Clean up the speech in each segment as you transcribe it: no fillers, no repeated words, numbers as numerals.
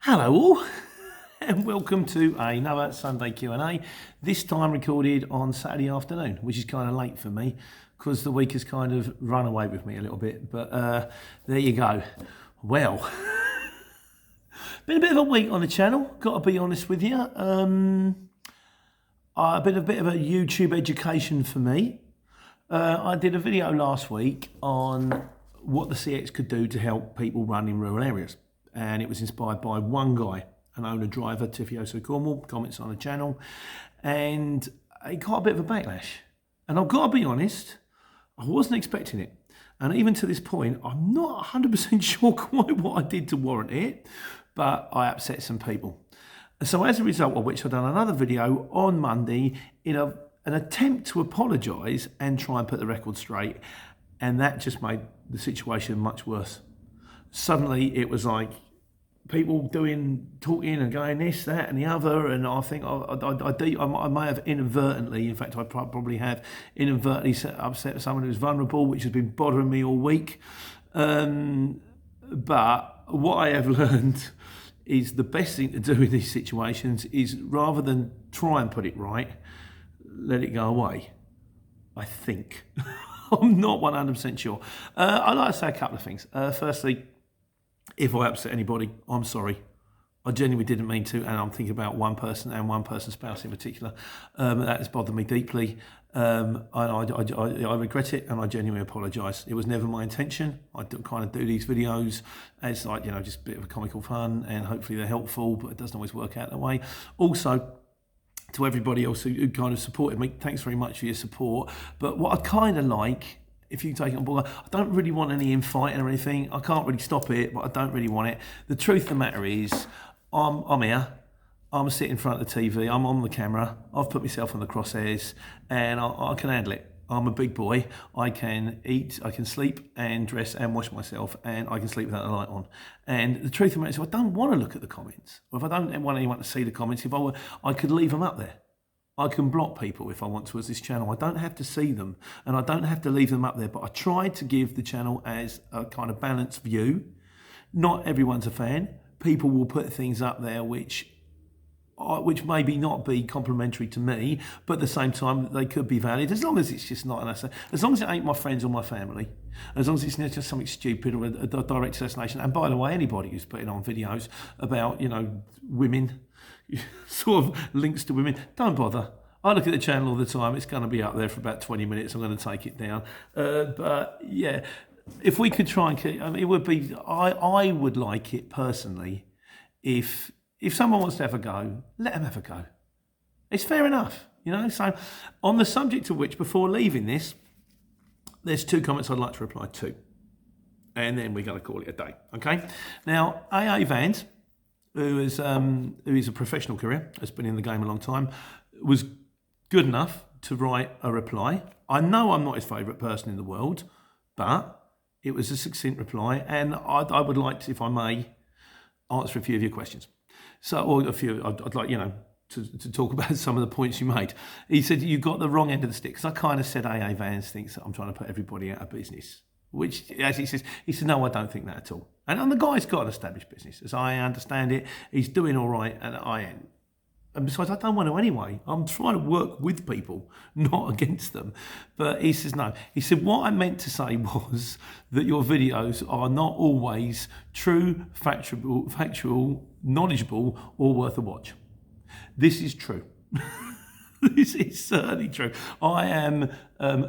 Hello all, and welcome to another Sunday Q&A, this time recorded on Saturday afternoon, which is kind of late for me because the week has kind of run away with me a little bit, but there you go. Well, been a bit of a week on the channel, got to be honest with you. Been a bit of a YouTube education for me. I did a video last week on what the CX could do to help people run in rural areas. And it was inspired by one guy, an owner-driver, Tifioso Cornwall, comments on the channel, and it got a bit of a backlash. And I've got to be honest, I wasn't expecting it. And even to this point, I'm not 100% sure quite what I did to warrant it, but I upset some people. And so as a result of which, I've done another video on Monday in an attempt to apologise and try and put the record straight, and that just made the situation much worse. Suddenly it was like people talking and going this, that and the other, and I think I may have inadvertently, in fact I probably have inadvertently upset someone who's vulnerable, which has been bothering me all week. But what I have learned is the best thing to do in these situations is, rather than try and put it right, let it go away, I think. I'm not 100% sure. I'd like to say a couple of things. Firstly, if I upset anybody, I'm sorry. I genuinely didn't mean to, and I'm thinking about one person and one person's spouse in particular. That has bothered me deeply. I regret it, and I genuinely apologise. It was never my intention. I kind of do these videos as like, just a bit of a comical fun, and hopefully they're helpful, but it doesn't always work out that way. Also, to everybody else who kind of supported me, thanks very much for your support. But what I kind of like, if you take it on board, I don't really want any infighting or anything. I can't really stop it, but I don't really want it. The truth of the matter is, I'm here. I'm sitting in front of the TV. I'm on the camera. I've put myself on the crosshairs, and I can handle it. I'm a big boy. I can eat, I can sleep and dress and wash myself, and I can sleep without the light on. And the truth of the matter is, if I don't want to look at the comments, or if I don't want anyone to see the comments, I could leave them up there. I can block people if I want to as this channel. I don't have to see them, and I don't have to leave them up there, but I try to give the channel as a kind of balanced view. Not everyone's a fan. People will put things up there which maybe not be complimentary to me, but at the same time they could be valid, as long as it's just not as long as it ain't my friends or my family, as long as it's not just something stupid or a direct assassination. And by the way, anybody who's putting on videos about women, sort of links to women, don't bother. I look at the channel all the time. It's going to be up there for about 20 minutes. I'm going to take it down. But yeah, if we could try and keep, it would be, I would like it personally if someone wants to have a go, let them have a go. It's fair enough, So on the subject of which, before leaving this, there's two comments I'd like to reply to. And then we're going to call it a day, okay? Now, AA Vans, who is a professional career, has been in the game a long time, was good enough to write a reply. I know I'm not his favourite person in the world, but it was a succinct reply, and I would like to, if I may, answer a few of your questions. So, or a few, I'd like, to talk about some of the points you made. He said, you got the wrong end of the stick, because I kind of said AA Vans thinks that I'm trying to put everybody out of business, which, as he said, no, I don't think that at all. And the guy's got an established business. As I understand it, he's doing all right, and I am. And besides, I don't want to anyway. I'm trying to work with people, not against them. But he says no. He said, what I meant to say was that your videos are not always true, factual, knowledgeable, or worth a watch. This is true. This is certainly true. I am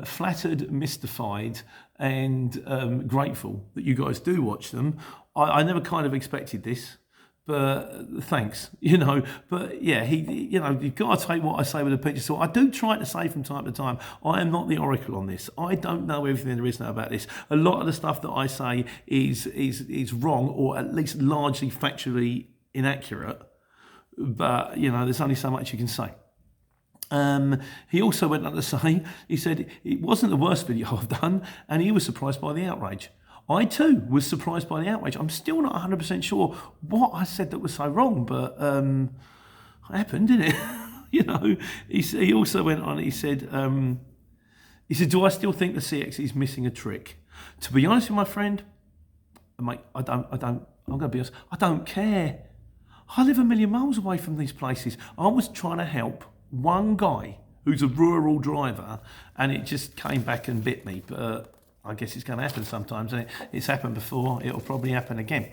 flattered, mystified, and grateful that you guys do watch them. I never kind of expected this. But thanks, But yeah, you've got to take what I say with a pinch of salt. I do try to say from time to time, I am not the oracle on this. I don't know everything there is to know about this. A lot of the stuff that I say is wrong, or at least largely factually inaccurate. But there's only so much you can say. He also went on to say, he said it wasn't the worst video I've done, and he was surprised by the outrage. I too was surprised by the outrage. I'm still not 100% sure what I said that was so wrong, but it happened, didn't it? He also went on. He said, do I still think the CX is missing a trick? To be honest with my friend, mate, I'm going to be honest. I don't care. I live a million miles away from these places. I was trying to help one guy who's a rural driver, and it just came back and bit me. But I guess it's going to happen sometimes, and it's happened before. It'll probably happen again.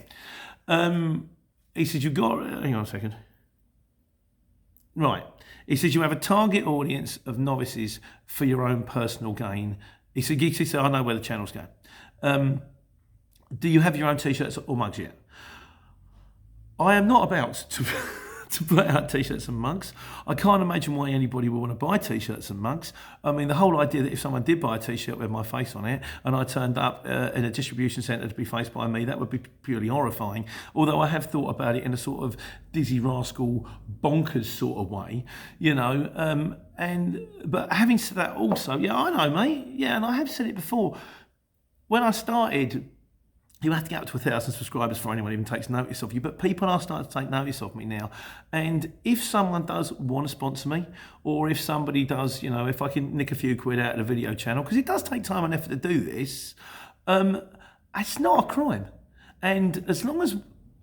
He said, you've got... Hang on a second. Right. He says, you have a target audience of novices for your own personal gain. He said, I know where the channel's going. Do you have your own T-shirts or mugs yet? I am not about to put out T-shirts and mugs. I can't imagine why anybody would want to buy T-shirts and mugs. I mean, the whole idea that if someone did buy a T-shirt with my face on it and I turned up in a distribution centre to be faced by me, that would be purely horrifying. Although I have thought about it in a sort of dizzy rascal, bonkers sort of way, you know. But having said that also, yeah, I know, mate. Yeah, and I have said it before. When I started... You have to get up to 1,000 subscribers before anyone even takes notice of you. But people are starting to take notice of me now. And if someone does want to sponsor me, or if somebody does, you know, if I can nick a few quid out of the video channel, because it does take time and effort to do this, it's not a crime. And as long as,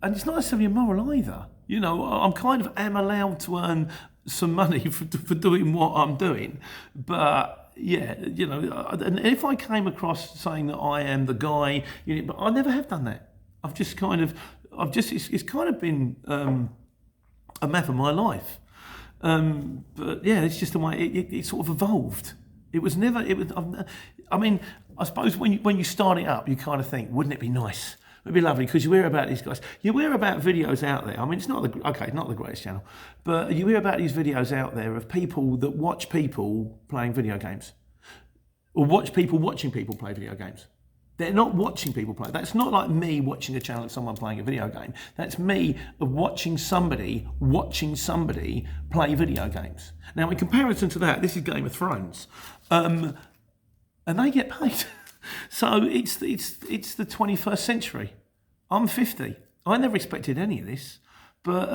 and it's not necessarily immoral either. You know, I'm kind of am allowed to earn some money for doing what I'm doing. But yeah, you know, and if I came across saying that I am the guy, you know, but I never have done that. It's kind of been a map of my life. But yeah, it's just the way it sort of evolved. It was never, I mean, I suppose when you start it up, you kind of think, wouldn't it be nice? It'd be lovely, because you hear about these guys. You hear about videos out there. I mean, it's not the greatest channel, but you hear about these videos out there of people that watch people playing video games, or watch people watching people play video games. They're not watching people play. That's not like me watching a channel of someone playing a video game. That's me watching somebody play video games. Now, in comparison to that, this is Game of Thrones, and they get paid. So it's the 21st century. I'm 50. I never expected any of this, but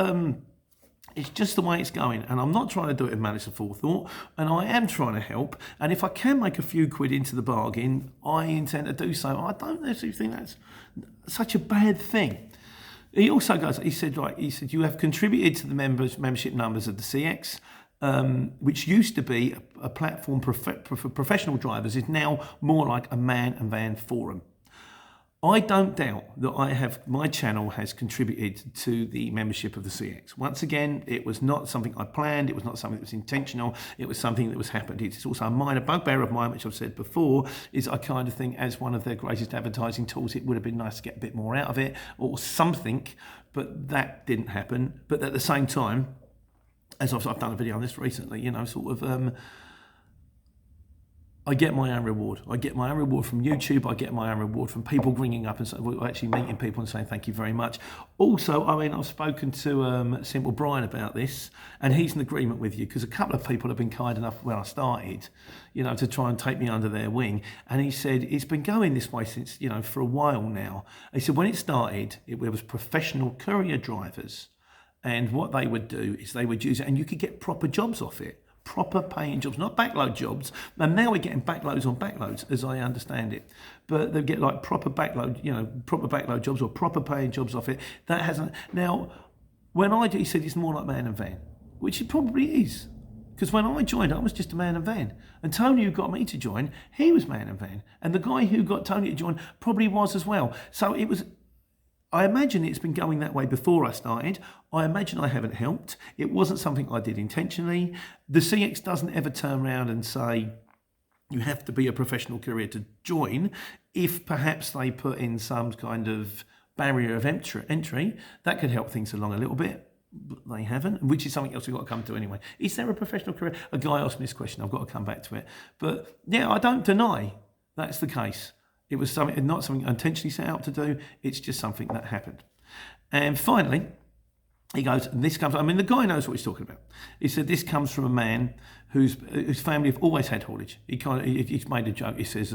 it's just the way it's going. And I'm not trying to do it with malice of forethought, and I am trying to help. And if I can make a few quid into the bargain, I intend to do so. I don't necessarily think that's such a bad thing. He also goes, he said, you have contributed to the membership numbers of the CX, which used to be a platform for professional drivers, is now more like a man and van forum. I don't doubt that my channel has contributed to the membership of the CX. Once again, it was not something I planned, it was not something that was intentional, it was something that was happened. It's also a minor bugbear of mine, which I've said before, is I kind of think as one of their greatest advertising tools, it would have been nice to get a bit more out of it, or something, but that didn't happen. But at the same time, as I've done a video on this recently, you know, sort of, I get my own reward. I get my own reward from YouTube. I get my own reward from people ringing up and actually meeting people and saying thank you very much. Also, I mean, I've spoken to Simple Brian about this, and he's in agreement with you, because a couple of people have been kind enough when I started, you know, to try and take me under their wing. And he said it's been going this way since, you know, for a while now. He said when it started, it was professional courier drivers. And what they would do is they would use it, and you could get proper jobs off it, proper paying jobs, not backload jobs. And now we're getting backloads on backloads, as I understand it. But they get like proper backload jobs or proper paying jobs off it. That hasn't. Now, he said it's more like man and van, which it probably is. Because when I joined, I was just a man and van. And Tony, who got me to join, he was man and van. And the guy who got Tony to join probably was as well. So it was. I imagine it's been going that way before I started. I imagine I haven't helped. It wasn't something I did intentionally. The CX doesn't ever turn around and say, you have to be a professional courier to join. If perhaps they put in some kind of barrier of entry, that could help things along a little bit. But they haven't, which is something else we've got to come to anyway. Is there a professional courier? A guy asked me this question. I've got to come back to it. But yeah, I don't deny that's the case. It was not something I intentionally set out to do. It's just something that happened. And finally, he goes, and this comes, I mean, the guy knows what he's talking about. He said, this comes from a man whose family have always had haulage. He's made a joke. He says,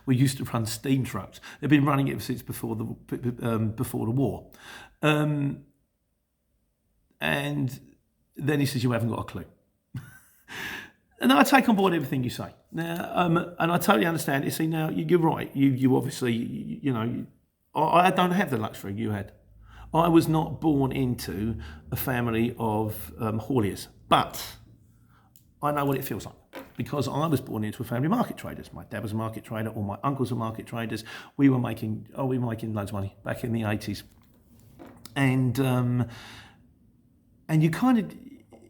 we used to run steam trucks. They've been running it since before the war. And then he says, you haven't got a clue. And I take on board everything you say. Now, and I totally understand. You see, now you're right. You obviously, you know, I don't have the luxury you had. I was not born into a family of hauliers, but I know what it feels like because I was born into a family of market traders. My dad was a market trader, all my uncles were market traders. We were making loads of money back in the 80s. And you kind of,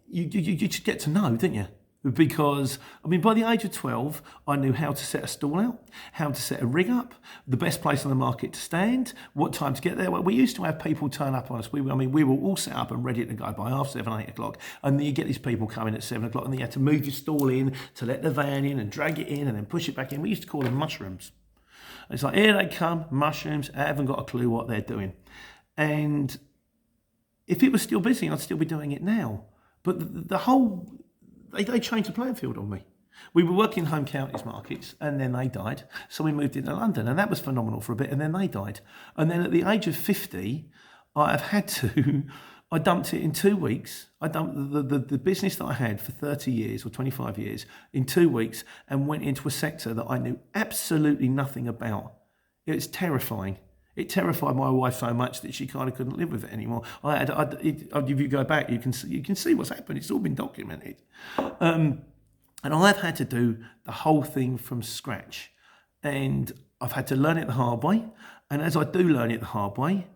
you just get to know, didn't you? Because, I mean, by the age of 12, I knew how to set a stall out, how to set a rig up, the best place on the market to stand, what time to get there. Well, we used to have people turn up on us. We were all set up and ready to go by 7:30, 8 o'clock. And then you get these people coming at 7 o'clock and then you had to move your stall in to let the van in and drag it in and then push it back in. We used to call them mushrooms. And it's like, here they come, mushrooms, I haven't got a clue what they're doing. And if it was still busy, I'd still be doing it now. But the whole... They changed the playing field on me. We were working home counties markets and then they died. So we moved into London and that was phenomenal for a bit and then they died. And then at the age of 50, I dumped it in 2 weeks. I dumped the business that I had for 30 years or 25 years in 2 weeks and went into a sector that I knew absolutely nothing about. It was terrifying. It terrified my wife so much that she kind of couldn't live with it anymore. If you go back, you can see what's happened. It's all been documented. And I've had to do the whole thing from scratch. And I've had to learn it the hard way. And as I do learn it the hard way,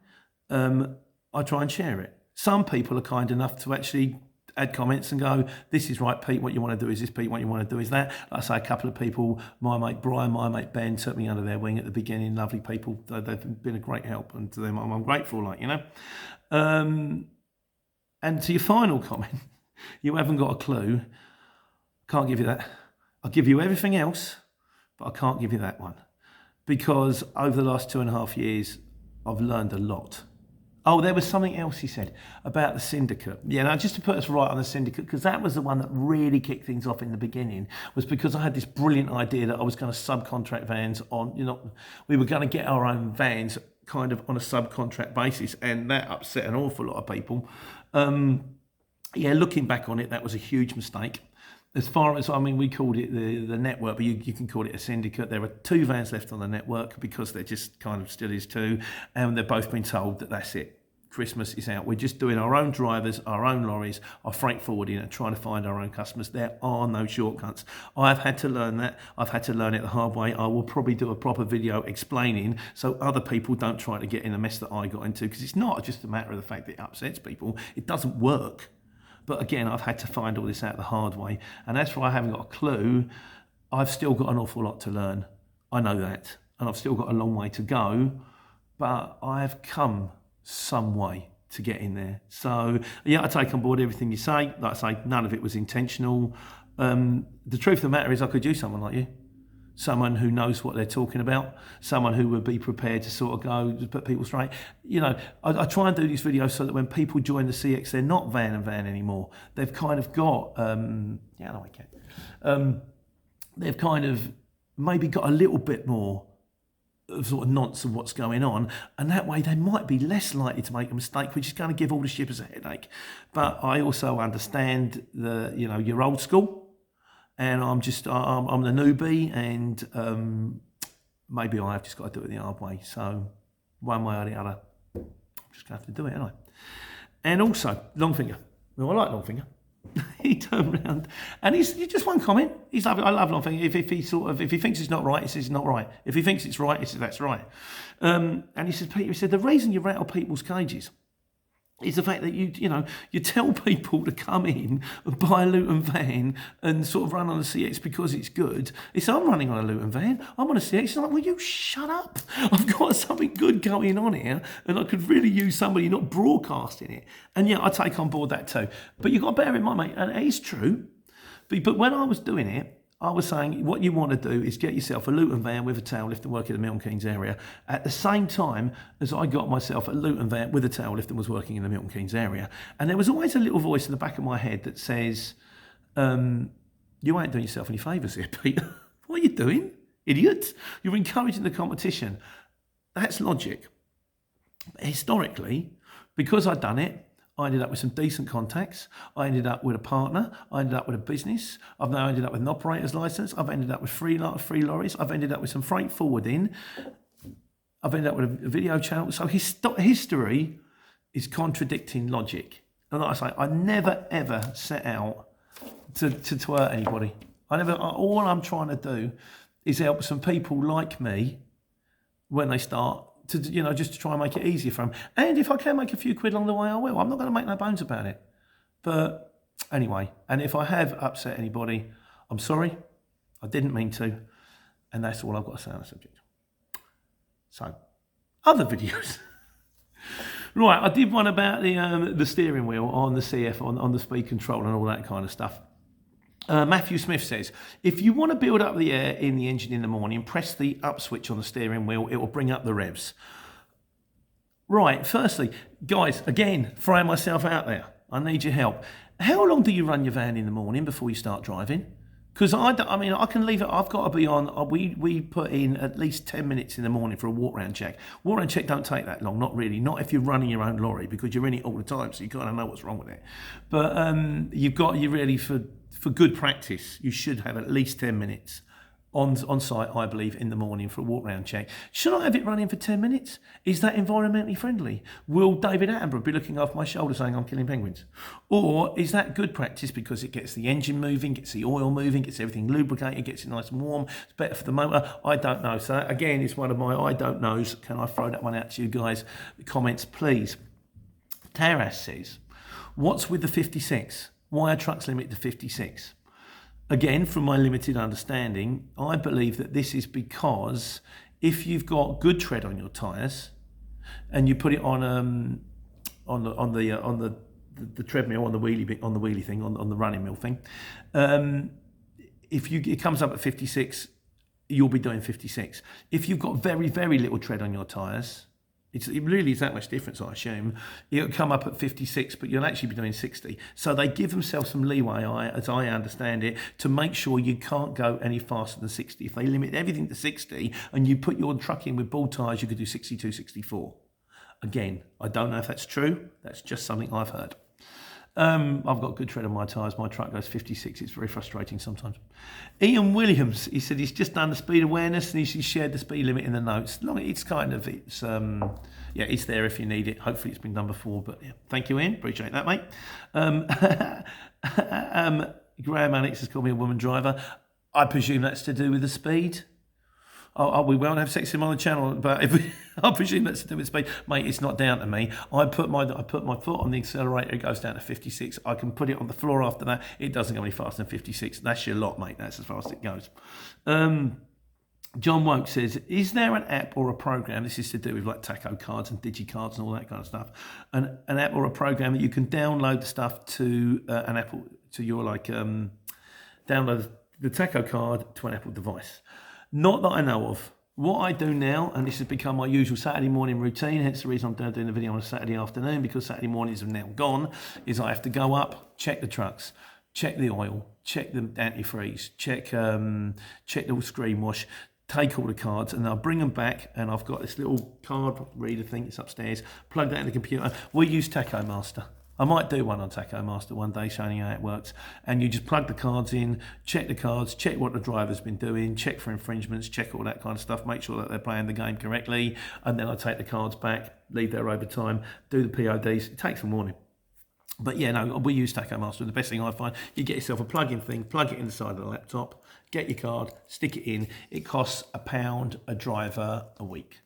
I try and share it. Some people are kind enough to actually add comments and go, this is right, Pete, what you want to do is this, Pete, what you want to do is that. Like I say, a couple of people, my mate Brian, my mate Ben, took me under their wing at the beginning, lovely people. They've been a great help, and to them I'm grateful, And to your final comment, you haven't got a clue. Can't give you that. I'll give you everything else, but I can't give you that one. Because over the last 2.5 years, I've learned a lot. Oh, there was something else he said about the syndicate. Yeah, now just to put us right on the syndicate, because that was the one that really kicked things off in the beginning, was because I had this brilliant idea that I was going to subcontract vans on, we were going to get our own vans kind of on a subcontract basis, and that upset an awful lot of people. Looking back on it, that was a huge mistake. As far as, we called it the network, but you can call it a syndicate. There are 2 vans left on the network because there just kind of still is 2. And they've both been told that that's it. Christmas is out. We're just doing our own drivers, our own lorries, our freight forwarding and trying to find our own customers. There are no shortcuts. I've had to learn that. I've had to learn it the hard way. I will probably do a proper video explaining so other people don't try to get in the mess that I got into, because it's not just a matter of the fact that it upsets people. It doesn't work. But again, I've had to find all this out the hard way. And as for I haven't got a clue, I've still got an awful lot to learn. I know that. And I've still got a long way to go. But I've come some way to get in there. So, yeah, I take on board everything you say. Like I say, none of it was intentional. The truth of the matter is I could use someone like you. Someone who knows what they're talking about, someone who would be prepared to sort of go to put people straight. I try and do these videos so that when people join the CX, they're not van and van anymore. They've kind of got, they've kind of maybe got a little bit more of sort of nonce of what's going on, and that way they might be less likely to make a mistake, which is going to give all the shippers a headache. But I also understand you're old school. And I'm the newbie, and maybe I have just got to do it the hard way. So one way or the other, I'm just going to have to do it, ain't I? And also, Longfinger. Well, I like Longfinger. He turned around and he's just one comment. He's lovely. I love Longfinger. If he thinks it's not right, he says it's not right. If he thinks it's right, he says that's right. And he said, Peter, the reason you rattle people's cages is the fact that you tell people to come in and buy a Luton van and sort of run on a CX because it's good. It's I'm running on a Luton van. I'm on a CX. It's like, well, you shut up. I've got something good going on here, and I could really use somebody not broadcasting it. And yeah, I take on board that too. But you've got to bear in mind, mate, and it is true. But when I was doing it, I was saying what you want to do is get yourself a Luton van with a tail lift and work in the Milton Keynes area at the same time as I got myself a Luton van with a tail lift and was working in the Milton Keynes area. And there was always a little voice in the back of my head that says, you ain't doing yourself any favours here, Peter. What are you doing, idiot? You're encouraging the competition. That's logic. Historically, because I'd done it, I ended up with some decent contacts. I ended up with a partner. I ended up with a business. I've now ended up with an operator's license. I've ended up with free lorries. I've ended up with some freight forwarding. I've ended up with a video channel. So history is contradicting logic. And like I say, I never ever set out to hurt anybody. All I'm trying to do is help some people like me when they start to, just to try and make it easier for them. And if I can make a few quid along the way, I will. I'm not going to make no bones about it. But anyway, and if I have upset anybody, I'm sorry. I didn't mean to. And that's all I've got to say on the subject. So, other videos. Right, I did one about the steering wheel on the CF, on the speed control and all that kind of stuff. Matthew Smith says, if you want to build up the air in the engine in the morning, press the up switch on the steering wheel. It will bring up the revs. Right, firstly, guys, again, throwing myself out there. I need your help. How long do you run your van in the morning before you start driving? Because I can leave it. I've got to be on. We put in at least 10 minutes in the morning for a walk round check. Walk round check don't take that long, not really. Not if you're running your own lorry, because you're in it all the time, so you kind of know what's wrong with it. But you really for good practice, you should have at least 10 minutes on site, I believe, in the morning for a walk round check. Should I have it running for 10 minutes? Is that environmentally friendly? Will David Attenborough be looking off my shoulder saying I'm killing penguins? Or is that good practice because it gets the engine moving, gets the oil moving, gets everything lubricated, gets it nice and warm, it's better for the motor? I don't know. So again, it's one of my I don't knows. Can I throw that one out to you guys? Comments, please. Taras says, what's with the 56? Why are trucks limited to 56? Again, from my limited understanding, I believe that this is because if you've got good tread on your tyres and you put it on the treadmill, on the wheelie thing, on the running mill thing, it comes up at 56, you'll be doing 56. If you've got very, very little tread on your tyres, it really is that much difference, I assume. It'll come up at 56, but you'll actually be doing 60. So they give themselves some leeway, as I understand it, to make sure you can't go any faster than 60. If they limit everything to 60 and you put your truck in with ball tyres, you could do 62, 64. Again, I don't know if that's true. That's just something I've heard. I've got good tread on my tyres. My truck goes 56. It's very frustrating sometimes. Ian Williams, he said he's just done the speed awareness and he shared the speed limit in the notes. It's there if you need it. Hopefully it's been done before, but yeah. Thank you, Ian. Appreciate that, mate. Graham Alex has called me a woman driver. I presume that's to do with the speed. We won't have sex on the channel, but I presume that's to do with speed. Mate, it's not down to me. I put my foot on the accelerator, it goes down to 56. I can put it on the floor after that. It doesn't go any faster than 56. That's your lot, mate. That's as fast as it goes. John Woke says, is there an app or a program, this is to do with like taco cards and digicards and all that kind of stuff, an app or a program that you can download the stuff to an Apple, to your download the taco card to an Apple device? Not that I know of. What I do now, and this has become my usual Saturday morning routine, hence the reason I'm doing the video on a Saturday afternoon, because Saturday mornings are now gone, is I have to go up, check the trucks, check the oil, check the antifreeze, check the screen wash, take all the cards, and I'll bring them back, and I've got this little card reader thing, it's upstairs, plug that in the computer. We use Taco Master. I might do one on Taco Master one day, showing you how it works. And you just plug the cards in, check the cards, check what the driver's been doing, check for infringements, check all that kind of stuff, make sure that they're playing the game correctly. And then I take the cards back, leave there over time, do the PODs. It takes a morning. But yeah, no, we use Taco Master. The best thing I find, you get yourself a plug-in thing, plug it inside of the laptop, get your card, stick it in. It costs £1 a driver a week.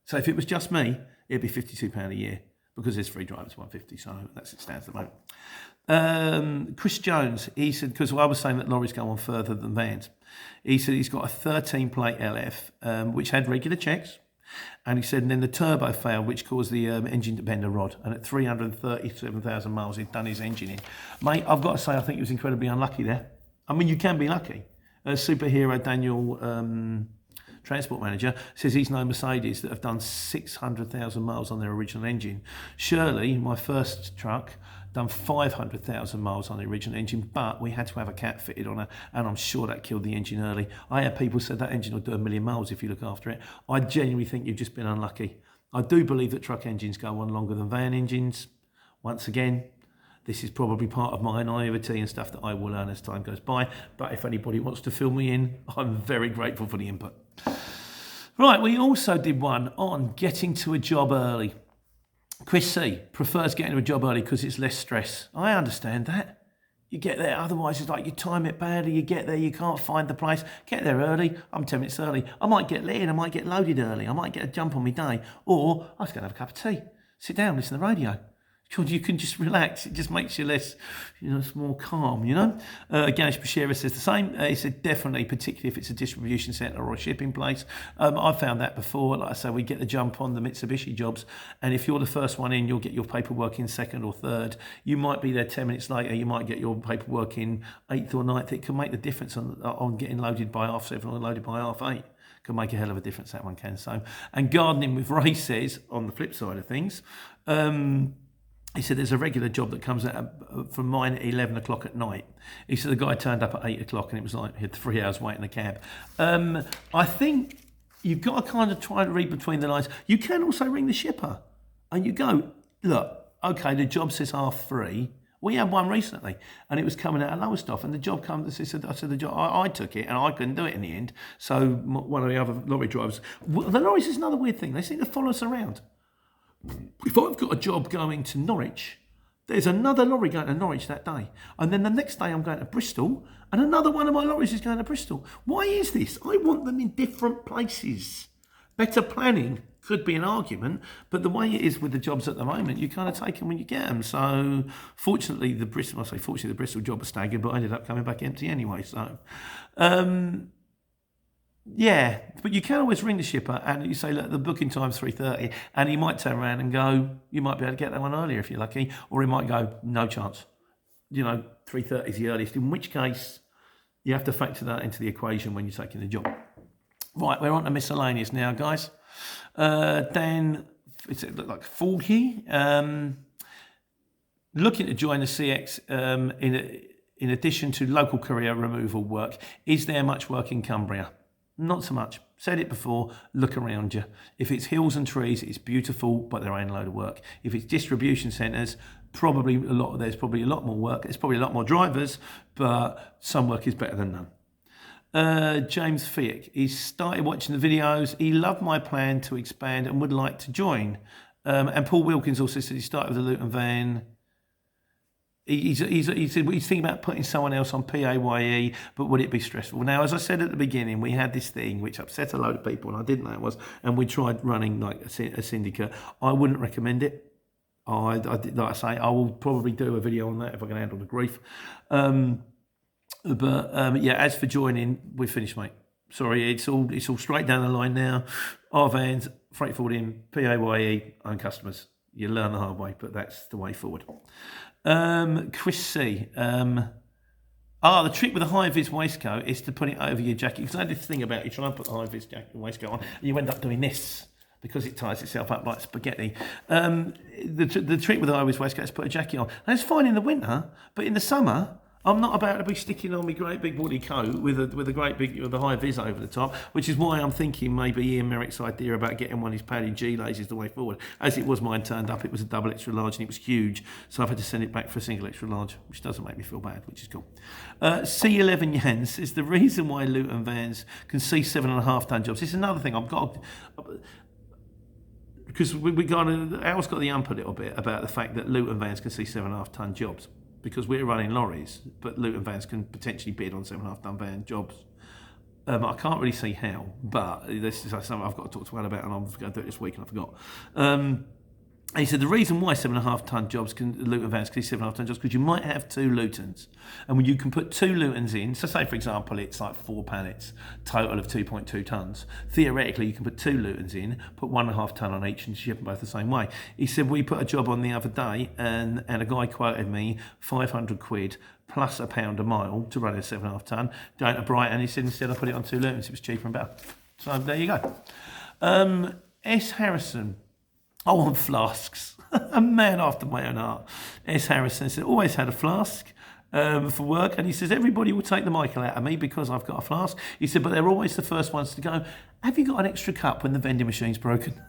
So if it was just me, it'd be £52 a year. Because there's free drivers, 150, so that's it stands at the moment. Chris Jones, he said, because I was saying that lorries go on further than vans. He said he's got a 13-plate LF, which had regular checks. And he said, and then the turbo failed, which caused the engine to bend a rod. And at 337,000 miles, he'd done his engine in. Mate, I've got to say, I think he was incredibly unlucky there. I mean, you can be lucky. Superhero Daniel... transport manager, says he's known Mercedes that have done 600,000 miles on their original engine. Surely, my first truck done 500,000 miles on the original engine, but we had to have a cat fitted on it, and I'm sure that killed the engine early. I had people said that engine will do 1 million miles if you look after it. I genuinely think you've just been unlucky. I do believe that truck engines go on longer than van engines. Once again, this is probably part of my naivety and stuff that I will learn as time goes by. But if anybody wants to fill me in, I'm very grateful for the input. Right, we also did one on getting to a job early. Chris C prefers getting to a job early because it's less stress. I understand that. You get there, otherwise it's like you time it badly, you get there, you can't find the place. Get there early, I'm 10 minutes early. I might get lit in, I might get loaded early, I might get a jump on my day. Or I was going to have a cup of tea, sit down, listen to the radio. Because you can just relax, it just makes you less, it's more calm, Ganesh Bashira says the same. He said definitely, particularly if it's a distribution centre or a shipping place. I've found that before. Like I say, we get the jump on the Mitsubishi jobs, and if you're the first one in, you'll get your paperwork in second or third. You might be there 10 minutes later, you might get your paperwork in 8th or 9th. It can make the difference on getting loaded by 7:30 or loaded by 8:30. Can make a hell of a difference, that one can. So, and gardening with Ray says, on the flip side of things, he said there's a regular job that comes out from mine at 11 o'clock at night. He said the guy turned up at 8 o'clock and it was like he had 3 hours waiting a cab. I think you've got to kind of try to read between the lines. You can also ring the shipper and you go, look, okay, the job says 3:30. We had one recently and it was coming out of Lowestoft and the job comes, I said the job, I took it and I couldn't do it in the end. So one of the other lorry drivers, the lorries is another weird thing. They seem to follow us around. If I've got a job going to Norwich, there's another lorry going to Norwich that day. And then the next day I'm going to Bristol and another one of my lorries is going to Bristol. Why is this? I want them in different places. Better planning could be an argument, but the way it is with the jobs at the moment, you kind of take them when you get them. So fortunately, the Bristol job was staggered, but I ended up coming back empty anyway. So, yeah, but you can always ring the shipper and you say, look, the booking time's 3:30, and he might turn around and go, you might be able to get that one earlier if you're lucky, or he might go, no chance. 3:30 is the earliest, in which case you have to factor that into the equation when you're taking the job. Right, we're on to miscellaneous now, guys. Dan, it's like 40, looking to join the CX in addition to local career removal work. Is there much work in Cumbria? Not so much. Said it before, look around you. If it's hills and trees, it's beautiful, but there ain't a load of work. If it's distribution centres, there's probably a lot more work. There's probably a lot more drivers, but some work is better than none. James Fick, he started watching the videos. He loved my plan to expand and would like to join. And Paul Wilkins also said he started with a Luton van. He said he's thinking about putting someone else on PAYE, but would it be stressful? Now, as I said at the beginning, we had this thing which upset a load of people, and I didn't know it was, and we tried running like a syndicate. I wouldn't recommend it. Like I say, I will probably do a video on that if I can handle the grief. Yeah, as for joining, we're finished, mate. Sorry, it's all straight down the line now. Our vans, freight forwarding, PAYE, own customers. You learn the hard way, but that's the way forward. Chris C. The trick with a high-vis waistcoat is to put it over your jacket. Because I had this thing about you try and put the high-vis waistcoat on, and you end up doing this because it ties itself up like spaghetti. The trick with the high-vis waistcoat is to put a jacket on. And it's fine in the winter, but in the summer, I'm not about to be sticking on my great big woolly coat with a great big the high vis over the top, which is why I'm thinking maybe Ian Merrick's idea about getting one of his padded G-lays is the way forward. As it was, mine turned up, it was a double extra large and it was huge, so I've had to send it back for a single extra large, which doesn't make me feel bad, which is cool. C11 Jans is the reason why Luton vans can see 7.5 ton jobs. It's another thing I've got. Because Al's got the ump a little bit about the fact that Luton vans can see 7.5 ton jobs. Because we're running lorries, but Luton vans can potentially bid on 7.5 ton van jobs. I can't really see how, but this is something I've got to talk to Al about, and I'm going to do it this week, and I forgot. He said the reason why 7.5 ton jobs Luton vans can see 7.5 ton jobs because you might have 2 Lutons, and when you can put 2 Lutons in, so say for example it's like 4 pallets, total of 2.2 tons. Theoretically, you can put 2 Lutons in, put 1.5 ton on each, and ship them both the same way. He said we put a job on the other day, and a guy quoted me 500 quid plus £1 a mile to run a 7.5 ton down to Brighton. He said instead I put it on 2 Lutons, it was cheaper and better. So there you go. S. Harrison. I want flasks. A man after my own heart. S. Harrison said, always had a flask for work. And he says, everybody will take the Michael out of me because I've got a flask. He said, but they're always the first ones to go, have you got an extra cup when the vending machine's broken?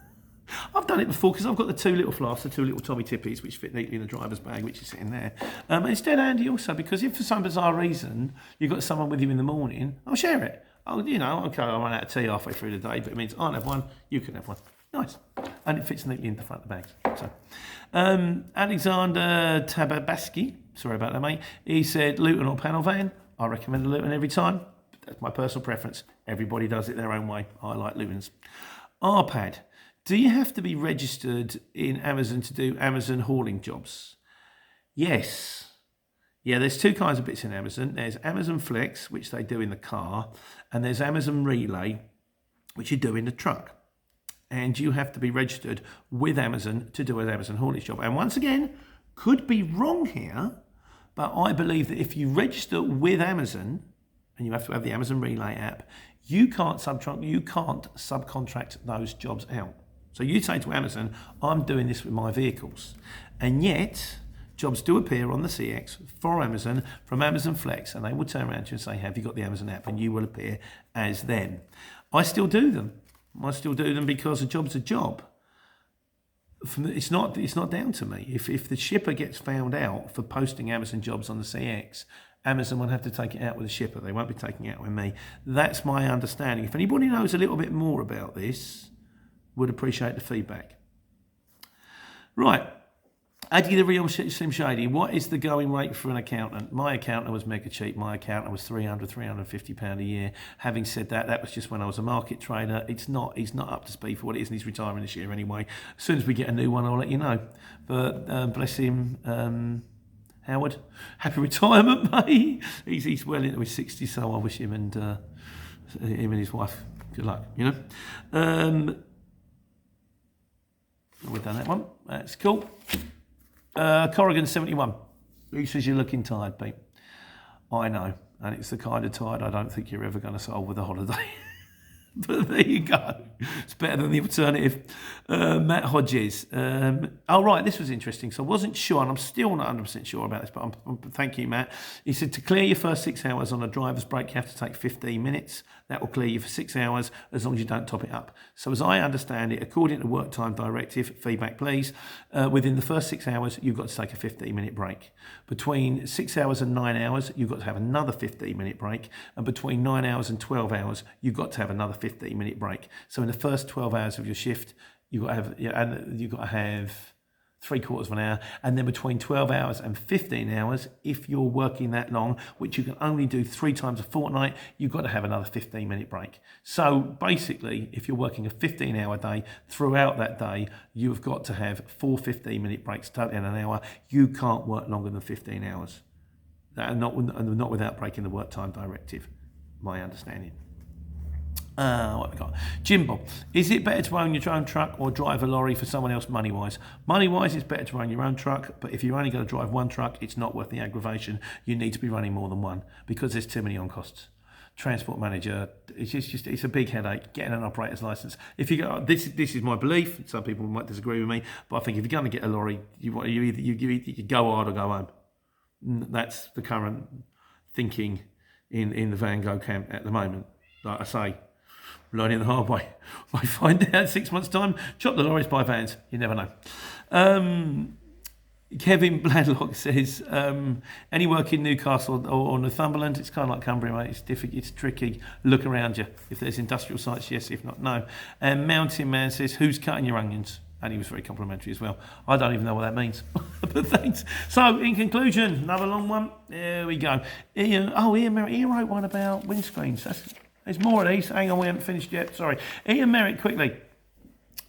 I've done it before because I've got the 2 little flasks, the 2 little Tommy Tippies, which fit neatly in the driver's bag, which is sitting there. And it's dead handy also because if for some bizarre reason you've got someone with you in the morning, I'll share it. Okay, I'll run out of tea halfway through the day, but it means I'll have one, you can have one. Nice. And it fits neatly into the front of the bags. So, Alexander Tababaski, sorry about that, mate. He said, Luton or panel van. I recommend the Luton every time. That's my personal preference. Everybody does it their own way. I like Lutons. RPAD. Do you have to be registered in Amazon to do Amazon hauling jobs? Yes. Yeah, there's two kinds of bits in Amazon. There's Amazon Flex, which they do in the car, and there's Amazon Relay, which you do in the truck. And you have to be registered with Amazon to do an Amazon haulage job. And once again, could be wrong here, but I believe that if you register with Amazon, and you have to have the Amazon Relay app, you can't subcontract those jobs out. So you say to Amazon, I'm doing this with my vehicles. And yet, jobs do appear on the CX for Amazon from Amazon Flex, and they will turn around to you and say, have you got the Amazon app? And you will appear as them. I still do them. Because a job's a job. It's not down to me. If the shipper gets found out for posting Amazon jobs on the CX, Amazon will have to take it out with the shipper. They won't be taking it out with me. That's my understanding. If anybody knows a little bit more about this, would appreciate the feedback. Right. Addy the Real Slim Shady, what is the going rate for an accountant? My accountant was mega cheap. My accountant was £350 a year. Having said that, that was just when I was a market trader. He's not up to speed for what it is, and he's retiring this year anyway. As soon as we get a new one, I'll let you know. But bless him, Howard. Happy retirement, mate. He's well into his 60s, so I wish him and his wife good luck, you know. We've done that one. That's cool. Corrigan 71. He says you're looking tired, Pete. I know, and it's the kind of tired I don't think you're ever going to solve with a holiday. But there you go. It's better than the alternative. Matt Hodges. Right, this was interesting. So I wasn't sure, and I'm still not 100% sure about this, but thank you, Matt. He said to clear your first 6 hours on a driver's break, you have to take 15 minutes. That will clear you for 6 hours as long as you don't top it up. So as I understand it, according to Work Time Directive, feedback please, within the first 6 hours, you've got to take a 15-minute break. Between 6 hours and 9 hours, you've got to have another 15-minute break. And between 9 hours and 12 hours, you've got to have another 15-minute break. So in the first 12 hours of your shift, you've got to have 3/4 of an hour, and then between 12 hours and 15 hours, if you're working that long, which you can only do 3 times a fortnight, you've got to have another 15-minute break. So basically, if you're working a 15-hour day, throughout that day, you've got to have 4 15-minute breaks, total in an hour. You can't work longer than 15 hours. Not without breaking the Work Time Directive, my understanding. What have we got? Jimbo, is it better to own your own truck or drive a lorry for someone else money-wise? Money-wise, it's better to own your own truck, but if you're only going to drive one truck, it's not worth the aggravation. You need to be running more than one because there's too many on costs. Transport manager, it's a big headache getting an operator's license. If you go, this is my belief. Some people might disagree with me, but I think if you're going to get a lorry, you either go hard or go home. That's the current thinking in the Van Gogh camp at the moment. Like I say, learning the hard way. I find out 6 months' time, chop the lorries by vans. You never know. Kevin Bladlock says, any work in Newcastle or Northumberland, it's kind of like Cumbria, mate. It's difficult, it's tricky. Look around you. If there's industrial sites, yes. If not, no. And Mountain Man says, who's cutting your onions? And he was very complimentary as well. I don't even know what that means, but thanks. So, in conclusion, another long one. There we go. Ian wrote one about windscreens. There's more of these. Hang on, we haven't finished yet. Sorry. Ian Merritt, quickly.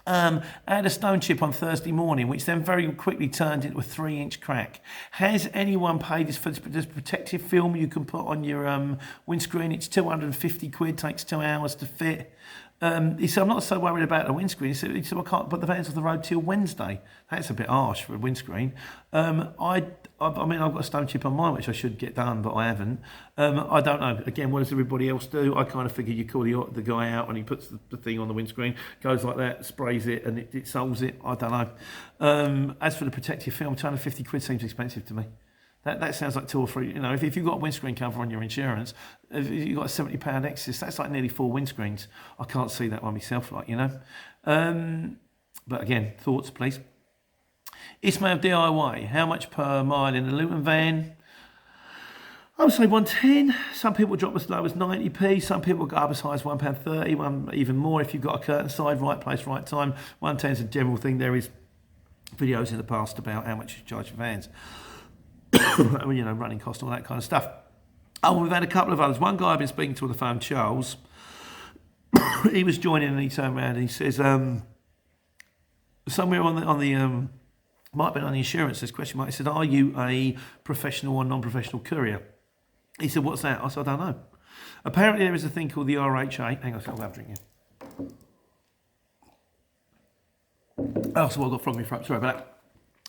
I had a stone chip on Thursday morning, which then very quickly turned into a 3-inch crack. Has anyone paid for this protective film you can put on your windscreen? It's 250 quid, takes 2 hours to fit. He said, I'm not so worried about the windscreen. He said, I can't put the vans off the road till Wednesday. That's a bit harsh for a windscreen. I mean, I've got a stone chip on mine, which I should get done, but I haven't. I don't know. Again, what does everybody else do? I kind of figure you call the guy out and he puts the thing on the windscreen, goes like that, sprays it, and it solves it. I don't know. As for the protective film, 250 quid seems expensive to me. That sounds like 2 or 3. You know, if you've got a windscreen cover on your insurance, if you've got a £70 excess, that's like nearly 4 windscreens. I can't see that by myself, like, you know. But again, thoughts, please. Ismail DIY, how much per mile in a Luton van? I would say 110. Some people drop as low as 90p. Some people go up as high as £1.30, one even more if you've got a curtain side, right place, right time. 110 is a general thing. There is videos in the past about how much you charge for vans. You know, running cost, all that kind of stuff. Oh, we've had a couple of others. One guy I've been speaking to on the phone, Charles, he was joining and he turned around and he says, somewhere on the might have been on the insurance, this question mark, he said, are you a professional or non-professional courier? He said, what's that? I said, I don't know. Apparently there is a thing called the RHA. Hang on, I'll have a drink here. Oh, so I got frog in my throat, sorry about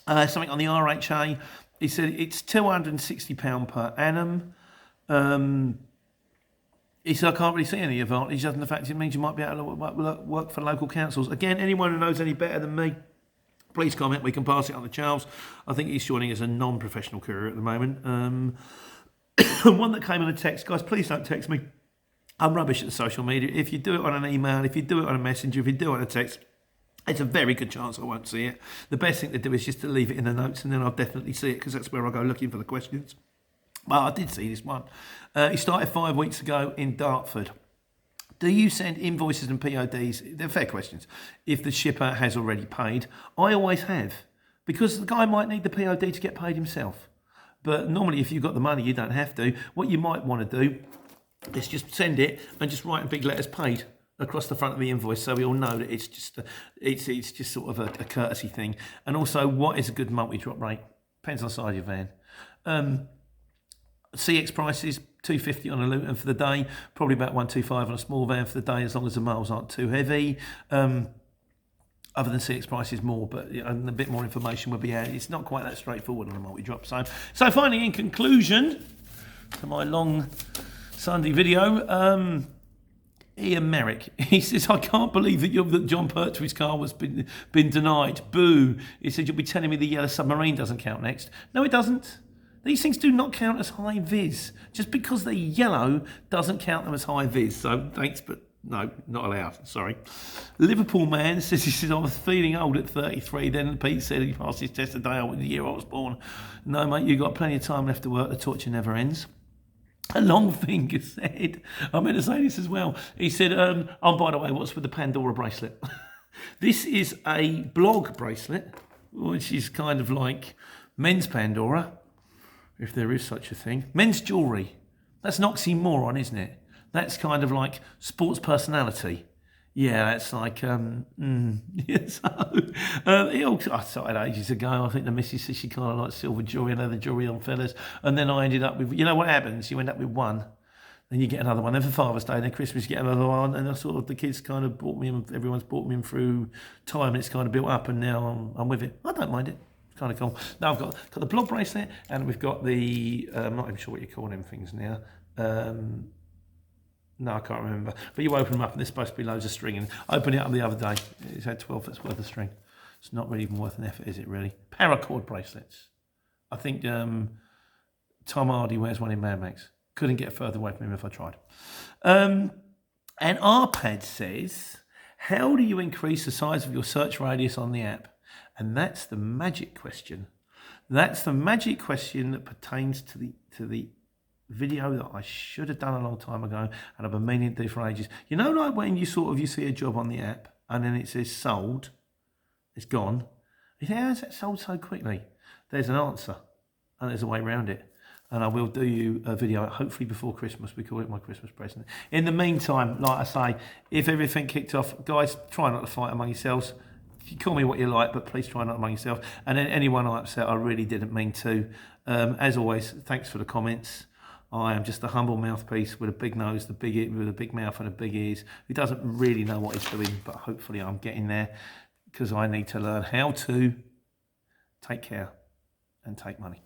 that. Something on the RHA. He said it's £260 per annum. He said, I can't really see any advantage other than the fact it means you might be able to work for local councils. Again, anyone who knows any better than me, please comment. We can pass it on to Charles. I think he's joining as a non-professional courier at the moment. One that came on a text, guys, please don't text me. I'm rubbish at the social media. If you do it on an email, if you do it on a messenger, if you do it on a text, it's a very good chance I won't see it. The best thing to do is just to leave it in the notes and then I'll definitely see it because that's where I go looking for the questions. Well, I did see this one. He started 5 weeks ago in Dartford. Do you send invoices and PODs? They're fair questions. If the shipper has already paid. I always have. Because the guy might need the POD to get paid himself. But normally if you've got the money, you don't have to. What you might want to do is just send it and just write in big letters paid across the front of the invoice so we all know that it's just sort of a courtesy thing. And also, what is a good multi-drop rate? Depends on the size of your van. CX prices, $250 on a Luton for the day, probably about $125 on a small van for the day, as long as the miles aren't too heavy. Other than CX prices more, but you know, a bit more information would be out. It's not quite that straightforward on a multi-drop. So finally, in conclusion to my long Sunday video, Ian Merrick, he says, I can't believe that John Pertwee's car was been denied. Boo. He said, you'll be telling me the yellow submarine doesn't count next. No, it doesn't. These things do not count as high vis. Just because they're yellow doesn't count them as high vis. So thanks, but no, not allowed. Sorry. Liverpool man says, he says, I was feeling old at 33. Then Pete said he passed his test the day the year I was born. No, mate, you've got plenty of time left to work. The torture never ends. A long finger said, I meant to say this as well. He said, oh, by the way, what's with the Pandora bracelet? This is a blog bracelet, which is kind of like men's Pandora, if there is such a thing. Men's jewellery. That's an oxymoron, isn't it? That's kind of like sports personality. Yeah, that's like, yeah, I started ages ago. I think the missus said she kind of likes silver jewellery and leather jewellery on fellas. And then I ended up with, you know what happens? You end up with one, then you get another one. Then for Father's Day, then Christmas, you get another one. And I sort of, the kids kind of brought me in, everyone's brought me in through time and it's kind of built up and now I'm with it. I don't mind it. It's kind of cool. Now I've got the blog bracelet and we've got the, I'm not even sure what you call them things now. No, I can't remember. But you open them up and there's supposed to be loads of string. And I opened it up the other day. It's had 12 foot worth of string. It's not really even worth an effort, is it really? Paracord bracelets. I think Tom Hardy wears one in Mad Max. Couldn't get further away from him if I tried. And Arpad says, how do you increase the size of your search radius on the app? And that's the magic question. That's the magic question that pertains to the video that I should have done a long time ago and I've been meaning to do for ages. You know, like when you see a job on the app and then it says sold, it's gone. You think, how is that sold so quickly? There's an answer and there's a way around it. And I will do you a video, hopefully before Christmas. We call it my Christmas present. In the meantime, like I say, if everything kicked off, guys, try not to fight among yourselves. You call me what you like, but please try not among yourself. And then anyone I upset, I really didn't mean to. As always, thanks for the comments. I am just a humble mouthpiece with a big nose, with a big mouth and a big ears, who doesn't really know what he's doing, but hopefully I'm getting there because I need to learn how to take care and take money.